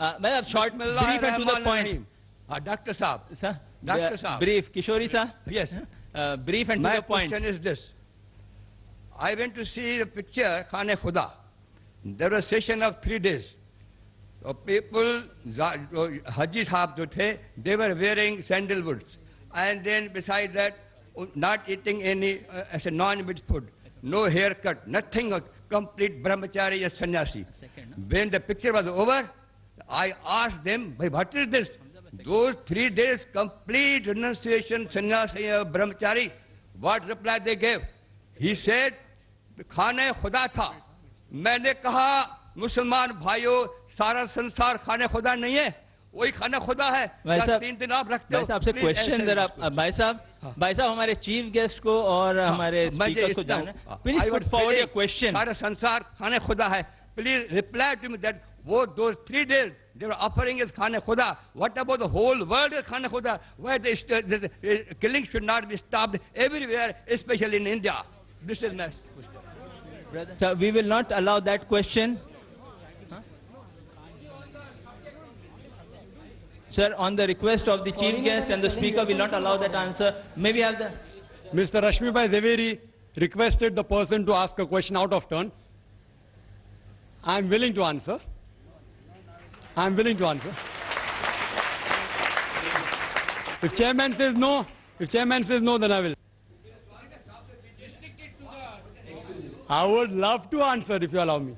Madam, short, brief and to the point. Dr. Saab. Sir? Dr. Saab. Brief. Kishori sir? Yes. Brief and to the point. My question is this. I went to see the picture, Khane Khuda. There was a session of 3 days. So people, Haji Sahab jo the, they were wearing sandalwoods. And then beside that, not eating any as a non-veg food. No haircut, nothing, a complete brahmachari or sannyasi. When the picture was over, I asked them, what is this? Those 3 days, complete renunciation, sannyasi, brahmachari, what reply they gave? He said, खाने खुदा था. मैंने कहा, मुसलमान भाइयों, सारा संसार खाने खुदा नहीं है, वही खाना खुदा है. भाई साहब, 3 दिन आप रखते हो. भाई साहब से क्वेश्चन जरा, भाई साहब हमारे चीफ गेस्ट को और हमारे स्पीकर्स को जानना. Please put forward your question. सारा संसार खाने खुदा है. Please reply to me that those 3 days they were offering is khane khuda. What about the whole world is khane khuda? Why the killing should not be stopped everywhere, especially in India? This is next question. So we will not allow that question. Sir, on the request of the chief guest and the speaker, will not allow that answer. May we have the... Mr. Rashmi Bhai Zaveri requested the person to ask a question out of turn. I am willing to answer. I am willing to answer. If chairman says no, then I will. I would love to answer if you allow me.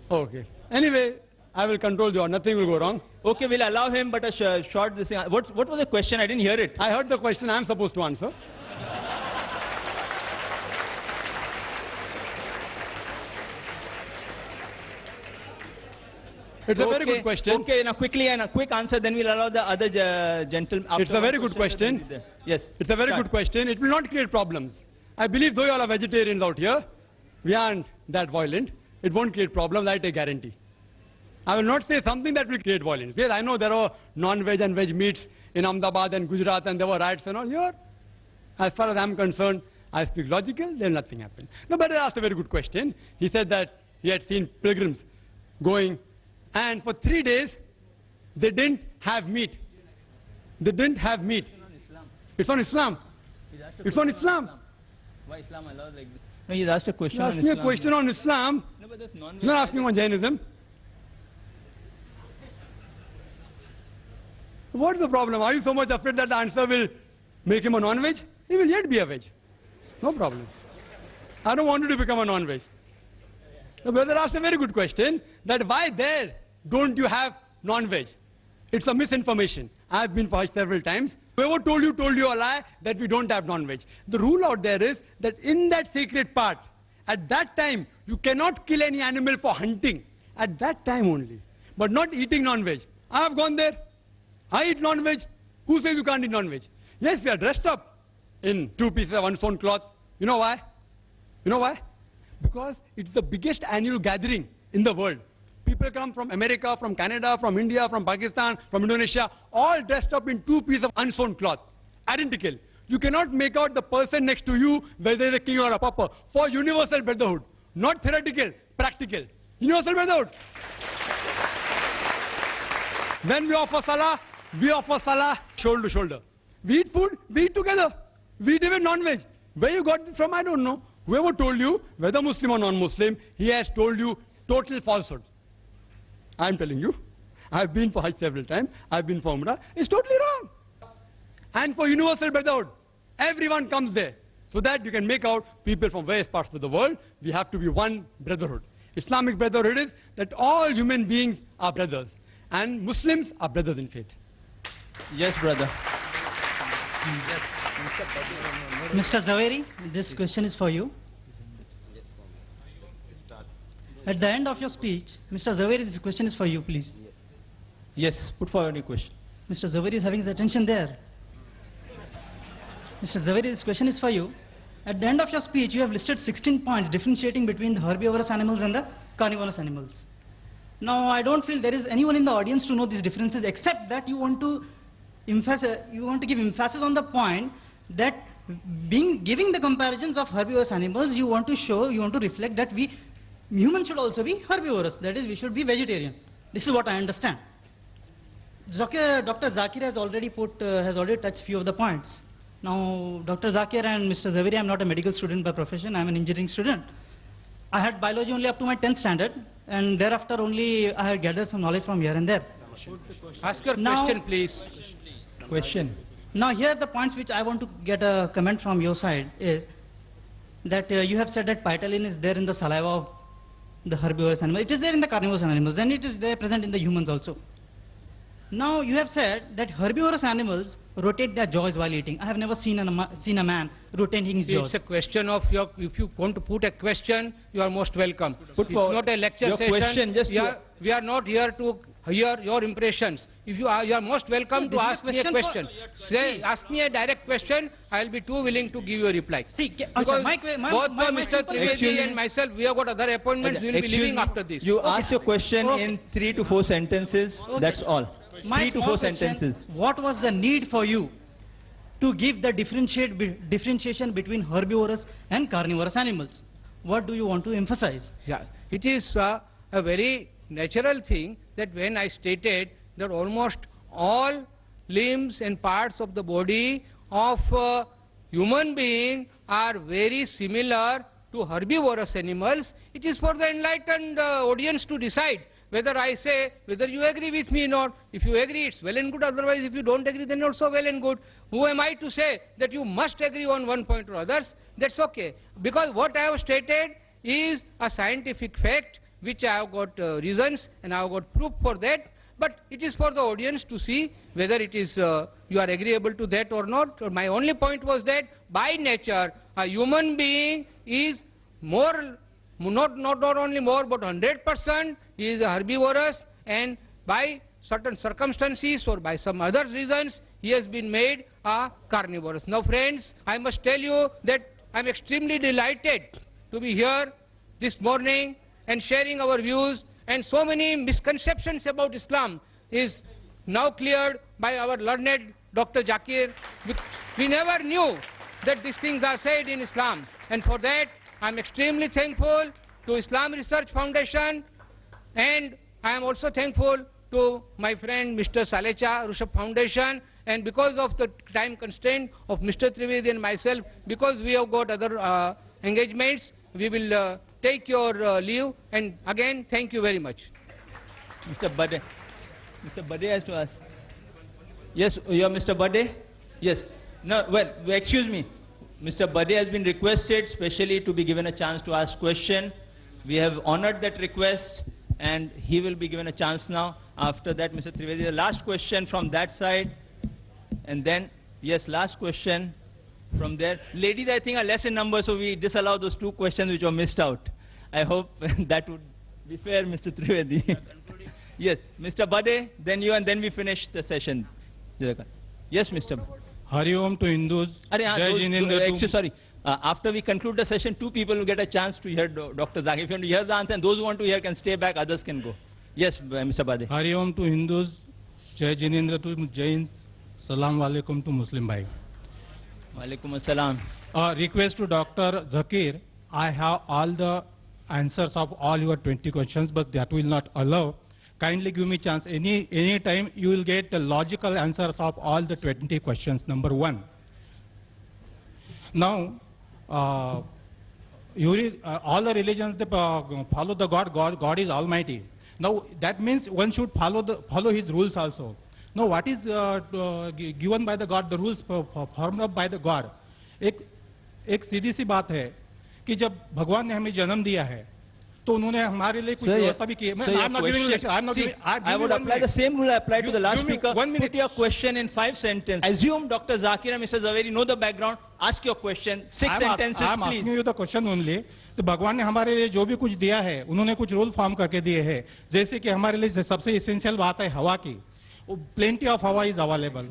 Okay. Anyway, I will control you. Nothing will go wrong. Okay, we'll allow him, but a short this thing. What was the question? I didn't hear it. I heard the question. I am supposed to answer. It's a very good question. Okay, now quickly and a quick answer, then we'll allow the other gentlemen. It's a very good question. Yes. It's a very good question. It will not create problems. I believe though you all are vegetarians out here, we aren't that violent. It won't create problems, I take guarantee. I will not say something that will create violence. Yes, I know there are non-veg and veg meats in Ahmedabad and Gujarat and there were riots and all. Here, as far as I'm concerned, I speak logical, then nothing happened. No, but I asked a very good question. He said that he had seen pilgrims going and for 3 days, they didn't have meat. They didn't have meat. It's on Islam. It's on Islam. Why Islam allows like this? No, he's asked a question on Islam. He's asking a question on Islam. No, but that's non-veg. You're not asking on Jainism. What's the problem? Are you so much afraid that the answer will make him a non-veg? He will yet be a veg. No problem. I don't want you to become a non-veg. The brother asked a very good question, that why there don't you have non-veg? It's a misinformation. I've been for Hajj several times. Whoever told you a lie that we don't have non-veg. The rule out there is that in that sacred part, at that time, you cannot kill any animal for hunting. At that time only. But not eating non-veg. I have gone there. I eat non-veg. Who says you can't eat non-veg? Yes, we are dressed up in 2 pieces of unsewn cloth. You know why? You know why? Because it's the biggest annual gathering in the world. People come from America, from Canada, from India, from Pakistan, from Indonesia, all dressed up in 2 pieces of unsewn cloth. Identical. You cannot make out the person next to you whether they're a king or a pauper. For universal brotherhood. Not theoretical, practical. Universal brotherhood. When we offer salah shoulder to shoulder. We eat food, we eat together. We eat even non-veg. Where you got this from, I don't know. Whoever told you, whether Muslim or non-Muslim, he has told you total falsehood. I'm telling you. I've been for Hajj several times. I've been for Umrah. It's totally wrong. And for universal brotherhood, everyone comes there. So that you can make out people from various parts of the world. We have to be one brotherhood. Islamic brotherhood is that all human beings are brothers. And Muslims are brothers in faith. Yes, brother. Yes. Mr. Zaveri, this question is for you. At the end of your speech, Mr. Zaveri, this question is for you, please. Yes, put forward your question. Mr. Zaveri is having his attention there. Mr. Zaveri, this question is for you. At the end of your speech, you have listed 16 points differentiating between the herbivorous animals and the carnivorous animals. Now, I don't feel there is anyone in the audience to know these differences, except that you want to give emphasis on the point that giving the comparisons of herbivorous animals, you want to reflect that humans should also be herbivorous. That is, we should be vegetarian. This is what I understand. Dr. Zakir has already touched few of the points. Now, Dr. Zakir and Mr. Zaveri, I am not a medical student by profession. I am an engineering student. I had biology only up to my 10th standard, and thereafter only I had gathered some knowledge from here and there. Ask your question, please. Question. Now, here the points which I want to get a comment from your side is that you have said that pitalin is there in the saliva of the herbivorous animal. It is there in the carnivorous animals, and it is there present in the humans also. Now, you have said that herbivorous animals rotate their jaws while eating. I have never seen a man rotating his jaws. It's a question of if you want to put a question, you are most welcome. Put it's forward not a lecture your session. question, just we are not here to hear your impressions. If you are most welcome to ask me a question. Ask me a direct question. I will be too willing to give you a reply. See, because both Mr. Trivedi and myself, we have got other appointments. We will be leaving after this. You ask your question in 3 to 4 sentences. That's all. My 3 to 4 sentences. What was the need for you to give the differentiation between herbivorous and carnivorous animals? What do you want to emphasize? Yeah, it is a very natural thing that when I stated that almost all limbs and parts of the body of human being are very similar to herbivorous animals, it is for the enlightened audience to decide whether I say, whether you agree with me or not. If you agree, it's well and good. Otherwise, if you don't agree, then also well and good. Who am I to say that you must agree on one point or others? That's okay. Because what I have stated is a scientific fact, which I have got reasons and I have got proof for that. But it is for the audience to see whether it is you are agreeable to that or not. My only point was that by nature, a human being is more, not only more, but 100% he is herbivorous, and by certain circumstances or by some other reasons, he has been made a carnivorous. Now friends, I must tell you that I am extremely delighted to be here this morning and sharing our views, and so many misconceptions about Islam is now cleared by our learned Dr. Zakir. We never knew that these things are said in Islam, and for that I am extremely thankful to Islam Research Foundation, and I am also thankful to my friend Mr. Salecha Rushabh Foundation, and because of the time constraint of Mr. Trivedi and myself, because we have got other engagements, we will take your leave, and again thank you very much. Mr. Bade. Mr. Bade has to ask. Yes, you are Mr. Bade? Yes. No, well, excuse me. Mr. Bade has been requested specially to be given a chance to ask question. We have honored that request, and he will be given a chance now. After that, Mr. Trivedi, the last question from that side, and then, yes, last question from there. Ladies, I think, are less in number, so we disallow those 2 questions which were missed out. I hope that would be fair, Mr. Trivedi. Yes, Mr. Bade, then you, and then we finish the session. Yes, Mr. Hari Om to Hindus. Sorry. After we conclude the session, 2 people will get a chance to hear Dr. Zakir. If you want to hear the answer, and those who want to hear can stay back, others can go. Yes, Mr. Bade. Hari Om to Hindus. Jai Jinendra to Jains. Salam Alaikum to Muslim Bhai. Walaikum Assalam. Request to Dr. Zakir. I have all the answers of all your 20 questions, but that will not allow. Kindly give me chance. Any time you will get the logical answers of all the 20 questions. Number 1. Now, all the religions, they follow the God. God is Almighty. Now that means one should follow His rules also. Now what is given by the God? The rules formed up by the God. एक सीधी सी बात है कि जब भगवान ने हमें जन्म दिया है, तो उन्होंने हमारे लिए कुछ व्यवस्था भी की है. I'm not giving you lecture. I would apply the same rule I applied to the last speaker. Put your question in 5 sentences. Assume Dr. Zakir and Mr. Zaveri know the background. Ask your question. 6 sentences, I'm please. asking you the question only. तो भगवान ने हमारे लिए जो भी कुछ दिया है, उन्होंने कुछ रूल फॉर्म करके दिए हैं. जैसे कि हमारे लिए सबसे इसेंशियल बात है हवा की. Plenty of hawa is available.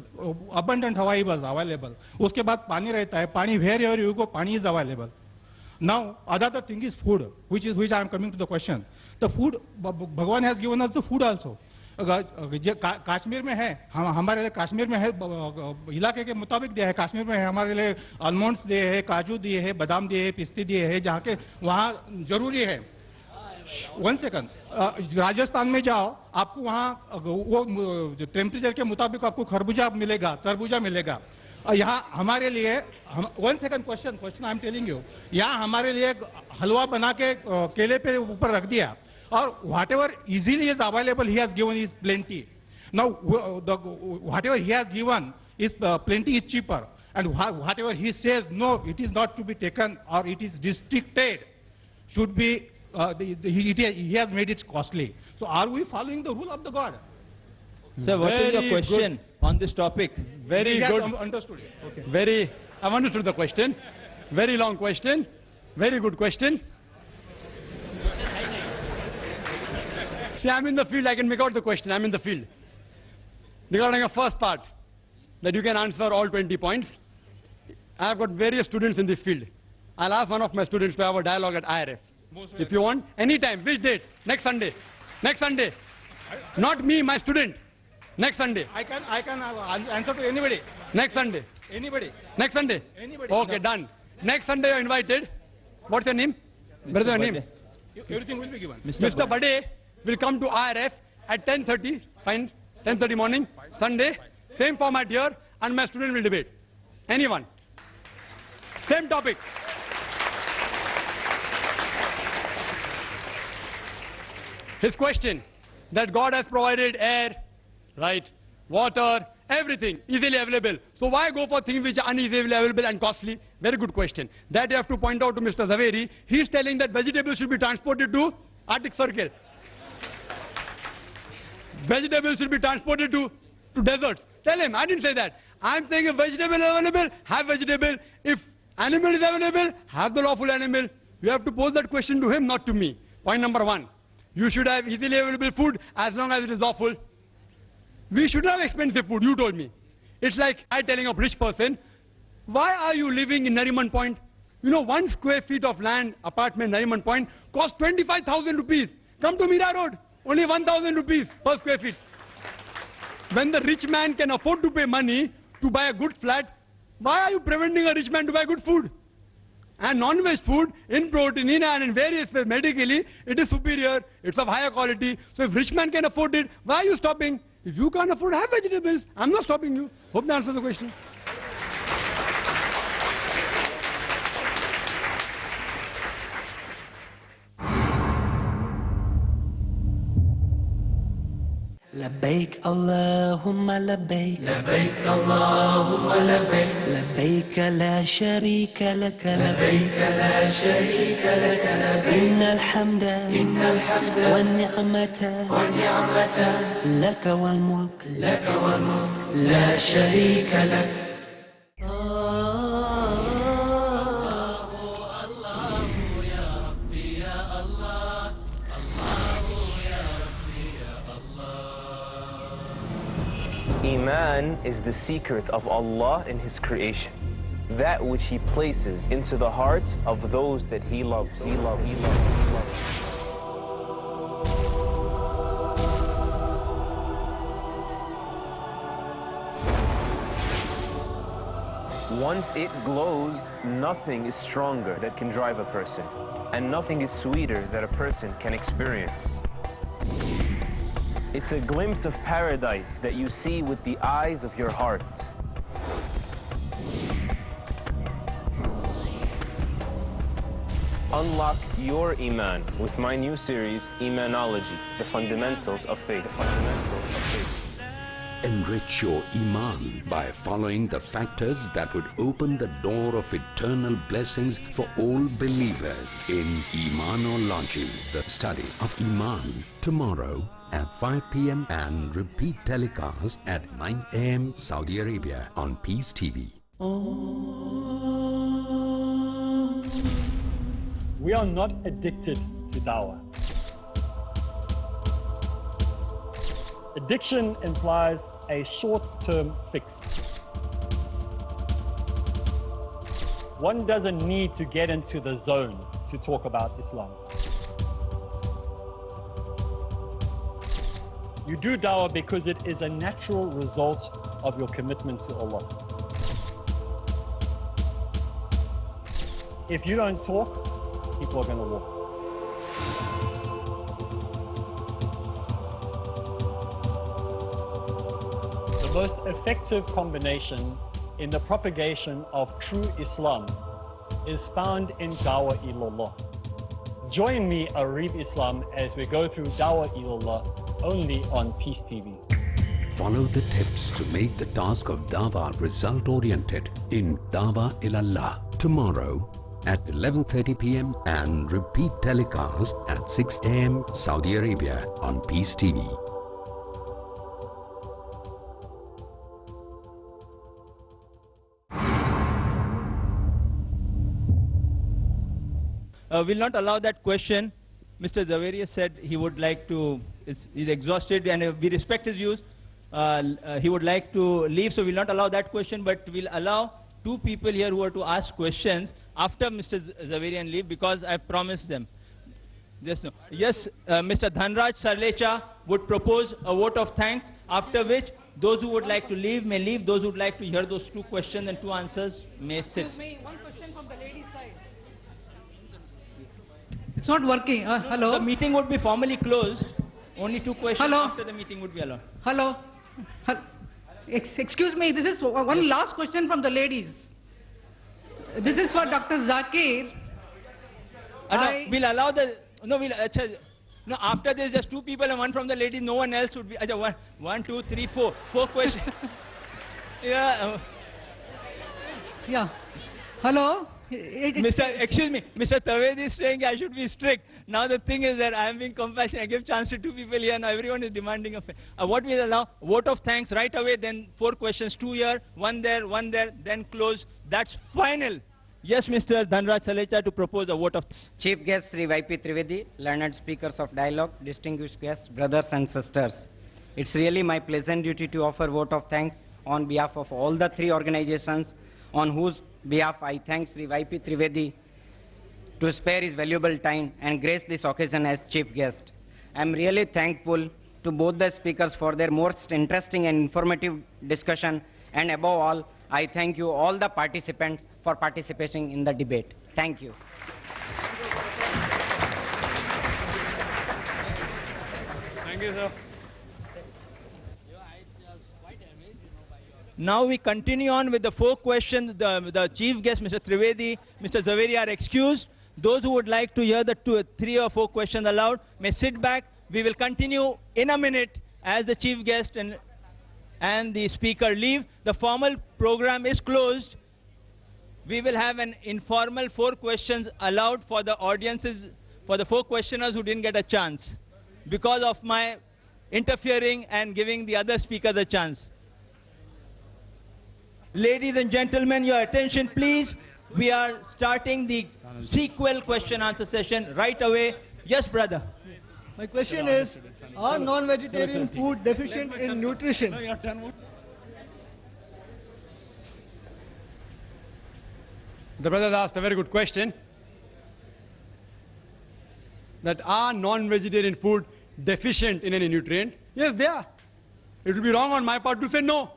Abundant hawa is available. उसके बाद पानी रहता है. पानी wherever you go, पानी is available. Now, another thing is food, which I am coming to the question. The food, Bhagavan has given us the food also. Kashmir में है, हमारे लिए कश्मीर में है, इलाके के मुताबिक दिया है। कश्मीर में है, हमारे लिए आलमंड्स दिए है, काजू दिए है, बादाम दिए है, पिस्ते दिए है, जहाँ के वहाँ जरूरी है। 1 सेकंड, राजस्थान में जाओ, आपको वहाँ वो टेम्परेचर के मुताबिक आपको खरबूजा मिलेगा, तरबूजा मिलेगा। यहाँ हमारे लिए 1 second, question I am telling you, यहाँ हमारे लिए हलवा बना के केले पे ऊपर रख दिया, और whatever easily is available he has given is plenty. Now whatever he has given is plenty is cheaper, and whatever he says no, it is not to be taken or it is restricted, should be he has made it costly. So are we following the rule of the God? Sir, what is your Very question on this topic? Very He has good. understood it. Okay. Very, I've understood the question. Very long question. Very good question. See, I'm in the field, I can make out the question. I'm in the field. Regarding the first part, that you can answer all 20 points. I've got various students in this field. I'll ask one of my students to have a dialogue at IRF. If you want, anytime. Which date? Next Sunday. Next Sunday. Not me, my student. Next Sunday. I can answer to anybody. Next Sunday. Anybody. Next Sunday? Anybody. Okay, No. done. Next Sunday you're invited. What's your name? Brother, your name? Everything will be given. Mr. Bade will come to IRF at 10:30, fine, 10:30 morning, Sunday, same format here, and my student will debate. Anyone. Same topic. His question, that God has provided air, right, water, everything easily available. So why go for things which are uneasily available and costly? Very good question. That you have to point out to Mr. Zaveri. He is telling that vegetables should be transported to Arctic Circle. Vegetables should be transported to deserts. Tell him, I didn't say that. I'm saying if vegetable is available, have vegetable. If animal is available, have the lawful animal. You have to pose that question to him, not to me. Point number 1. You should have easily available food as long as it is lawful. We should have expensive food, you told me. It's like I telling a rich person, why are you living in Nariman Point? You know, 1 square feet of land, apartment, Nariman Point, costs 25,000 rupees. Come to Mira Road, only 1,000 rupees per square feet. When the rich man can afford to pay money to buy a good flat, why are you preventing a rich man to buy good food? And non-veg food, in protein, in iron, in various ways, medically, it is superior, it's of higher quality. So if rich man can afford it, why are you stopping? If you can't afford, have vegetables. I'm not stopping you. Hope that answers the question. لبيك اللهم لبيك لبيك اللهم لبيك لبيك لا شريك لك لبيك لا شريك لك لبيك إن الحمد والنعمة لك والملك لا شريك لك. Iman is the secret of Allah in His creation, that which He places into the hearts of those that He loves. Once it glows, nothing is stronger that can drive a person, and nothing is sweeter that a person can experience. It's a glimpse of paradise that you see with the eyes of your heart. Unlock your Iman with my new series, Imanology, The Fundamentals of Faith. Enrich your Iman by following the factors that would open the door of eternal blessings for all believers in Imanology, the study of Iman, tomorrow at 5 p.m. and repeat telecast at 9 a.m. Saudi Arabia on Peace TV. We are not addicted to dawah. Addiction implies a short-term fix. One doesn't need to get into the zone to talk about Islam. You do dawah because it is a natural result of your commitment to Allah. If you don't talk, people are going to walk. The most effective combination in the propagation of true Islam is found in Dawah Ilallah. Join me, Arif Islam, as we go through Dawah Ilallah only on Peace TV. Follow the tips to make the task of Dawah result-oriented in Dawah Ilallah tomorrow at 11:30 p.m. and repeat telecast at 6 a.m. Saudi Arabia on Peace TV. Will not allow that question. Mr. Zaveria said he would like to, he's exhausted and we respect his views. He would like to leave, so we'll not allow that question, but we'll allow two people here who are to ask questions after Mr. Zaverian leave because I promised them. Yes, Mr. Dhanraj Sarlecha would propose a vote of thanks, after which those who would like to leave may leave, those who would like to hear those two questions and two answers may sit. Excuse me, one question from the ladies' side. It's not working. Hello? The meeting would be formally closed. Only two questions after the meeting would be allowed. Hello? Excuse me, this is one last question from the ladies. This is for Dr. Zakir. No, we'll allow the... No, no, after this, just two people and one from the ladies, no one else would be... One, two, three, four. Four questions. Yeah. Yeah. Hello? Excuse me, Mr. Tawedi is saying I should be strict. Now the thing is that I am being compassionate. I give chance to two people here. Now everyone is demanding what we'll allow? Vote of thanks right away. Then four questions, two here, one there, then close. That's final. Yes, Mr. Dhanraj Sarlecha to propose a vote of thanks. Chief guest Sri YP Trivedi, learned speakers of dialogue, distinguished guests, brothers and sisters. It's really my pleasant duty to offer vote of thanks on behalf of all the three organizations on whose behalf I thank Sri YP Trivedi to spare his valuable time and grace this occasion as chief guest. I am really thankful to both the speakers for their most interesting and informative discussion, and above all, I thank you all the participants for participating in the debate. Thank you. Thank you, sir. Now we continue on with the four questions. The chief guest, Mr. Trivedi, Mr. Zaveri are excused. Those who would like to hear the three or four questions aloud may sit back. We will continue in a minute as the chief guest and the speaker leave. The formal program is closed. We will have an informal four questions allowed for the audiences, for the four questioners who didn't get a chance because of my interfering and giving the other speaker the chance. Ladies and gentlemen, your attention please. We are starting the sequel question answer session right away. Yes, brother. My question is, are non-vegetarian food deficient in nutrition? The brother asked a very good question. That are non-vegetarian food deficient in any nutrient? Yes, they are. It would be wrong on my part to say no.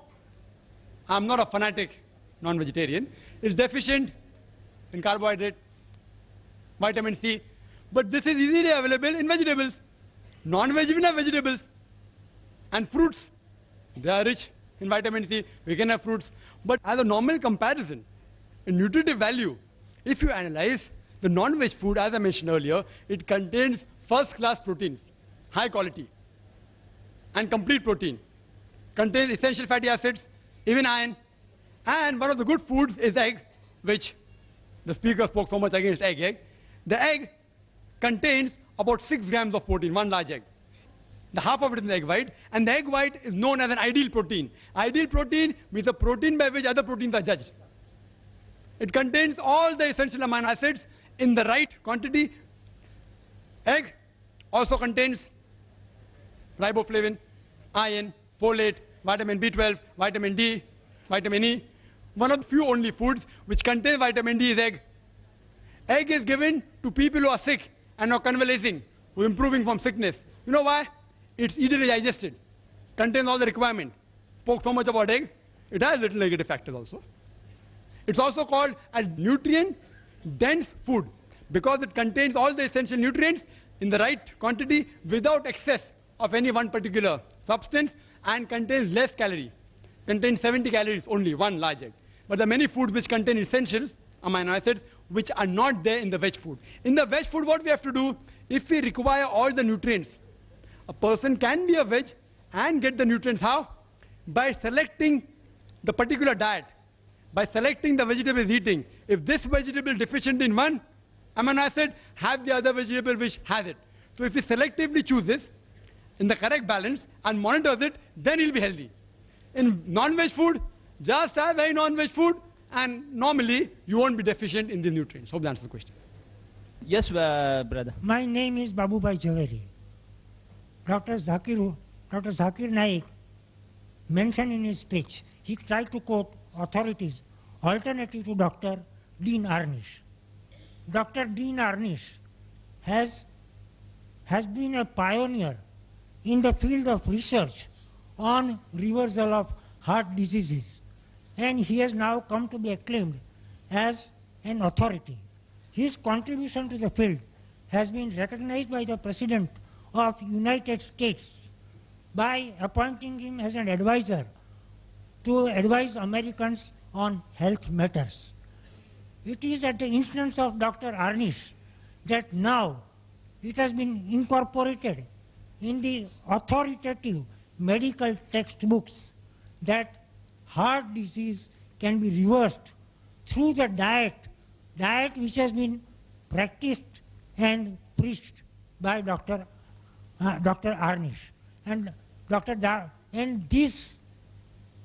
I'm not a fanatic non-vegetarian. It's deficient in carbohydrate, vitamin C, but this is easily available in vegetables. Non-veg, we have vegetables. And fruits, they are rich in vitamin C. We can have fruits. But as a normal comparison, in nutritive value, if you analyze the non-veg food, as I mentioned earlier, it contains first-class proteins, high quality, and complete protein. Contains essential fatty acids, even iron. And one of the good foods is egg, which the speaker spoke so much against egg. The egg contains about 6 grams of protein, one large egg. The half of it is in the egg white, and the egg white is known as an ideal protein. Ideal protein means a protein by which other proteins are judged. It contains all the essential amino acids in the right quantity. Egg also contains riboflavin, iron, folate, vitamin B12, vitamin D, vitamin E. One of the few only foods which contain vitamin D is egg. Egg is given to people who are sick and are convalescing, who are improving from sickness. You know why? it's easily digested, contains all the requirement. Spoke so much about egg, it has little negative factors also. It's also called as nutrient-dense food because it contains all the essential nutrients in the right quantity without excess of any one particular substance and contains less calorie. Contains 70 calories only, one large egg. But there are many foods which contain essentials, amino acids, which are not there in the veg food. In the veg food, what we have to do, if we require all the nutrients, a person can be a veg and get the nutrients. How? By selecting the particular diet, by selecting the vegetable he's eating. If this vegetable is deficient in one amino acid, have the other vegetable which has it. So if he selectively chooses in the correct balance and monitors it, then he'll be healthy. In non-veg food, just have any non-veg food and normally you won't be deficient in these nutrients. Hope that answers the question. Yes, brother. My name is Babubhai Javeri. Dr. Zakir Naik mentioned in his speech, he tried to quote authorities alternative to Dr. Dean Ornish. Dr. Dean Ornish has been a pioneer in the field of research on reversal of heart diseases, and he has now come to be acclaimed as an authority. His contribution to the field has been recognized by the President of United States by appointing him as an advisor to advise Americans on health matters. It is at the instance of Dr. Ornish that now it has been incorporated in the authoritative medical textbooks that heart disease can be reversed through the diet which has been practiced and preached by Dr. Ornish. And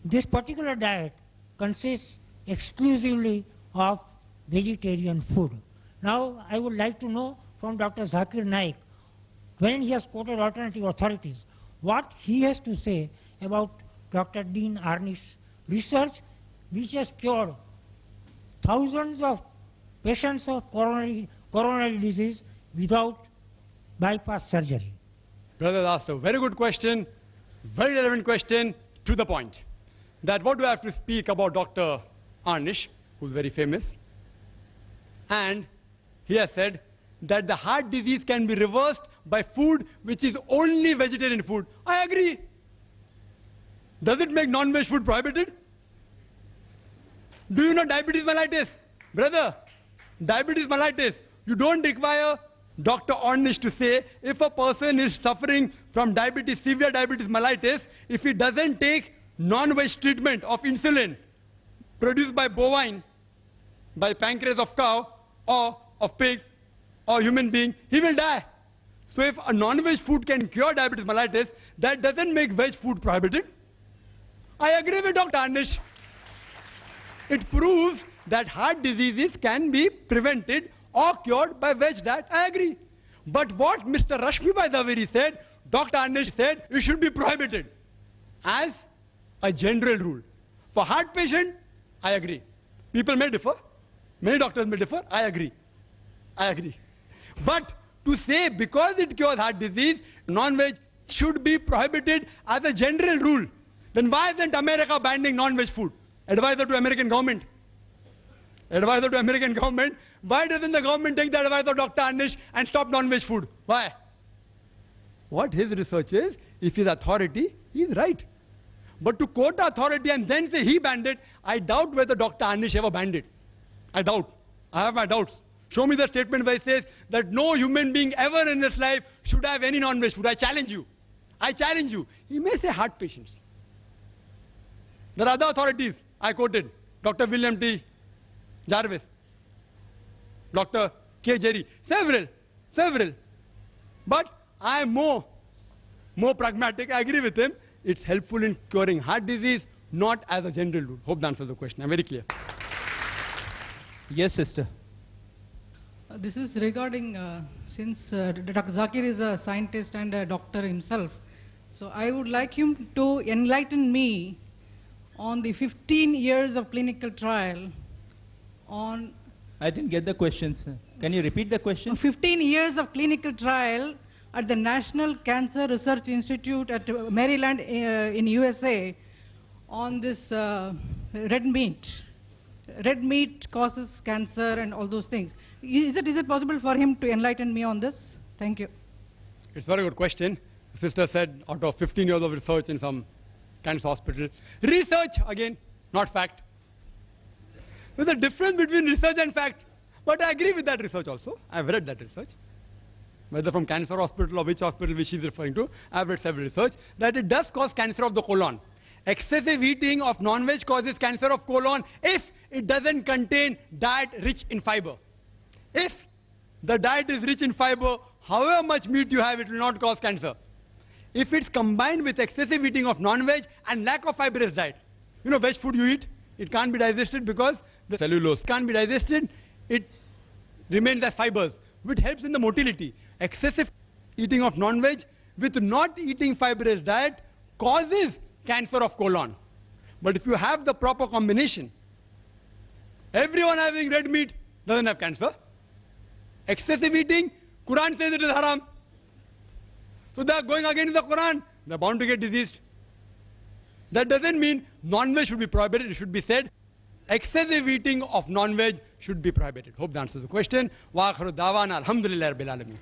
this particular diet consists exclusively of vegetarian food. Now I would like to know from Dr. Zakir Naik, when he has quoted alternative authorities, what he has to say about Dr. Dean Ornish's research, which has cured thousands of patients of coronary disease without bypass surgery. Brother asked a very good question, very relevant question, to the point. That what do I have to speak about Dr. Ornish, who's very famous, and he has said that the heart disease can be reversed by food which is only vegetarian food. I agree. Does it make non-veg food prohibited? Do you know diabetes mellitus? Brother, diabetes mellitus, you don't require Dr. Ornish to say if a person is suffering from diabetes, severe diabetes mellitus, if he doesn't take non-veg treatment of insulin produced by bovine, by pancreas of cow or of pig or human being, he will die. So if a non-veg food can cure diabetes mellitus, that doesn't make veg food prohibited. I agree with Dr. Ornish. It proves that heart diseases can be prevented or cured by veg diet. I agree. But what Mr. Rashmibhai Zaveri said, Dr. Ornish said, it should be prohibited as a general rule. For heart patient, I agree. People may differ. Many doctors may differ. I agree. I agree. But to say because it cures heart disease, non-veg should be prohibited as a general rule, then why isn't America banning non-veg food? Advisor to American government. Advisor to American government. Why doesn't the government take the advice of Dr. Ornish and stop non-veg food? Why? What his research is, if he's authority, he's right. But to quote authority and then say he banned it, I doubt whether Dr. Ornish ever banned it. I doubt. I have my doubts. Show me the statement where it says that no human being ever in his life should have any non-veg food. I challenge you. I challenge you. He may say heart patients. There are other authorities I quoted. Dr. William T. Jarvis, Dr. K. Jerry, several. But I am more pragmatic. I agree with him. It's helpful in curing heart disease, not as a general rule. Hope that answers the question. I'm very clear. Yes, sister. This is regarding, since Dr. Zakir is a scientist and a doctor himself, so I would like him to enlighten me on the 15 years of clinical trial on... I didn't get the question, sir. Can you repeat the question? 15 years of clinical trial at the National Cancer Research Institute at Maryland in USA on this red meat. Red meat causes cancer and all those things. Is it possible for him to enlighten me on this? Thank you. It's a very good question. The sister said out of 15 years of research in some cancer hospital. Research, again, not fact. There's a difference between research and fact. But I agree with that research also. I've read that research. Whether from cancer hospital or which hospital which she's referring to, I've read several research that it does cause cancer of the colon. Excessive eating of non-veg causes cancer of colon if it doesn't contain diet rich in fiber. If the diet is rich in fiber, however much meat you have, it will not cause cancer. If it's combined with excessive eating of non-veg and lack of fibrous diet, you know, veg food you eat, it can't be digested because the cellulose can't be digested, it remains as fibers, which helps in the motility. Excessive eating of non-veg with not eating fibrous diet causes cancer of colon. But if you have the proper combination, everyone having red meat doesn't have cancer. Excessive eating, Quran says it is haram. So they are going against the Quran, they are bound to get diseased. That doesn't mean non-veg should be prohibited. It should be said excessive eating of non-veg should be prohibited. Hope that answers the question. Wa akhiru da'wana alhamdulillahi rabbil alamin.